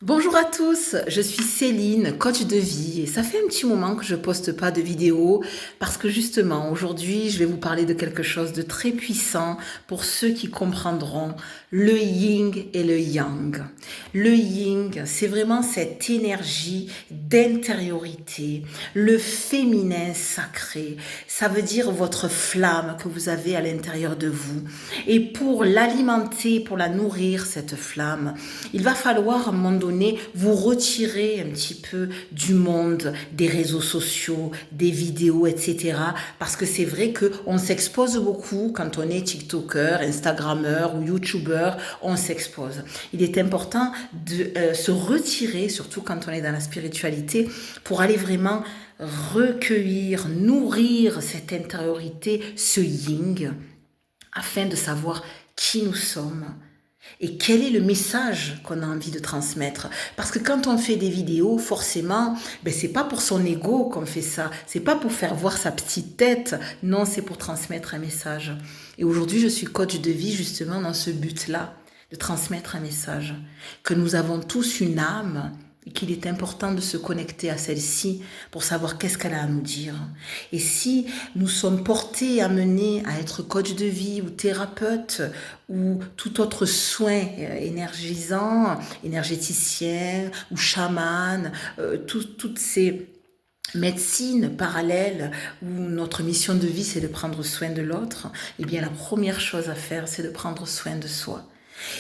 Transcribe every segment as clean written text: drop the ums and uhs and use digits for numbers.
Bonjour à tous, je suis Céline, coach de vie et ça fait un petit moment que je poste pas de vidéo parce que justement aujourd'hui je vais vous parler de quelque chose de très puissant pour ceux qui comprendront le yin et le yang. Le yin, c'est vraiment cette énergie d'intériorité, le féminin sacré, ça veut dire votre flamme que vous avez à l'intérieur de vous et pour l'alimenter, pour la nourrir cette flamme, il va falloir à un moment donné vous retirer un petit peu du monde des réseaux sociaux, des vidéos, etc. Parce que c'est vrai qu'on s'expose beaucoup quand on est TikToker, Instagrammeur ou YouTuber, on s'expose. Il est important de se retirer, surtout quand on est dans la spiritualité, pour aller vraiment recueillir, nourrir cette intériorité, ce yin, afin de savoir qui nous sommes, et quel est le message qu'on a envie de transmettre? Parce que quand on fait des vidéos, forcément, c'est pas pour son ego qu'on fait ça. C'est pas pour faire voir sa petite tête. Non, c'est pour transmettre un message. Et aujourd'hui, je suis coach de vie justement dans ce but-là, de transmettre un message. Que nous avons tous une âme et qu'il est important de se connecter à celle-ci pour savoir qu'est-ce qu'elle a à nous dire. Et si nous sommes portés, amenés à être coach de vie ou thérapeute ou tout autre soin énergisant, énergéticien ou chaman, toutes ces médecine parallèle où notre mission de vie c'est de prendre soin de l'autre, eh bien la première chose à faire c'est de prendre soin de soi.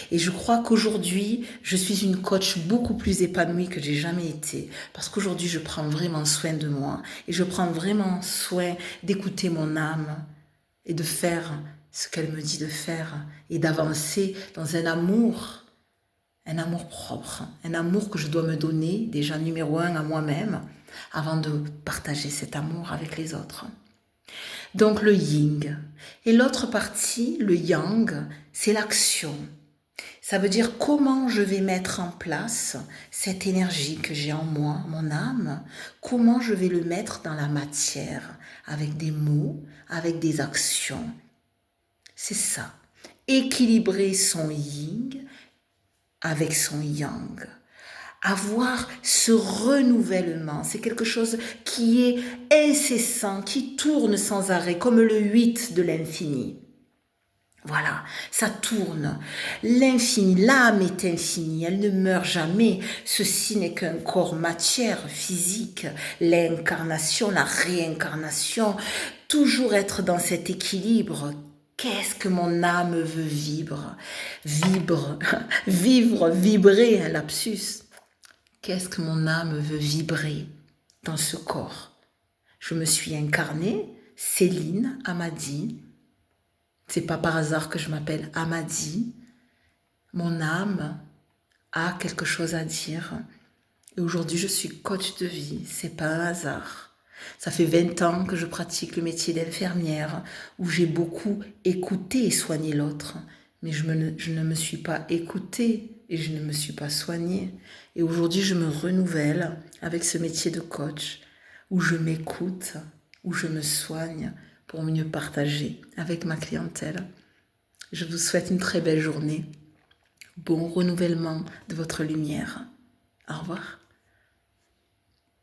Et je crois qu'aujourd'hui, je suis une coach beaucoup plus épanouie que j'ai jamais été. Parce qu'aujourd'hui, je prends vraiment soin de moi. Et je prends vraiment soin d'écouter mon âme et de faire ce qu'elle me dit de faire. Et d'avancer dans un amour propre. Un amour que je dois me donner, déjà numéro 1 à moi-même, avant de partager cet amour avec les autres. Donc le yin. Et l'autre partie, le yang, c'est l'action. Ça veut dire comment je vais mettre en place cette énergie que j'ai en moi, mon âme, comment je vais le mettre dans la matière, avec des mots, avec des actions. C'est ça. Équilibrer son yin avec son yang. Avoir ce renouvellement, c'est quelque chose qui est incessant, qui tourne sans arrêt, comme le 8 de l'infini. Voilà, ça tourne. L'infini, l'âme est infinie, elle ne meurt jamais. Ceci n'est qu'un corps matière, physique, l'incarnation, la réincarnation, toujours être dans cet équilibre. Qu'est-ce que mon âme veut vivre? Vivre, vibrer, un lapsus. Qu'est-ce que mon âme veut vibrer dans ce corps? Je me suis incarnée, Céline Amadi. C'est pas par hasard que je m'appelle Amadi. Mon âme a quelque chose à dire. Et aujourd'hui, je suis coach de vie. C'est pas un hasard. Ça fait 20 ans que je pratique le métier d'infirmière, où j'ai beaucoup écouté et soigné l'autre. Mais je ne me suis pas écoutée et je ne me suis pas soignée. Et aujourd'hui, je me renouvelle avec ce métier de coach, où je m'écoute, où je me soigne, pour mieux partager avec ma clientèle. Je vous souhaite une très belle journée. Bon renouvellement de votre lumière. Au revoir.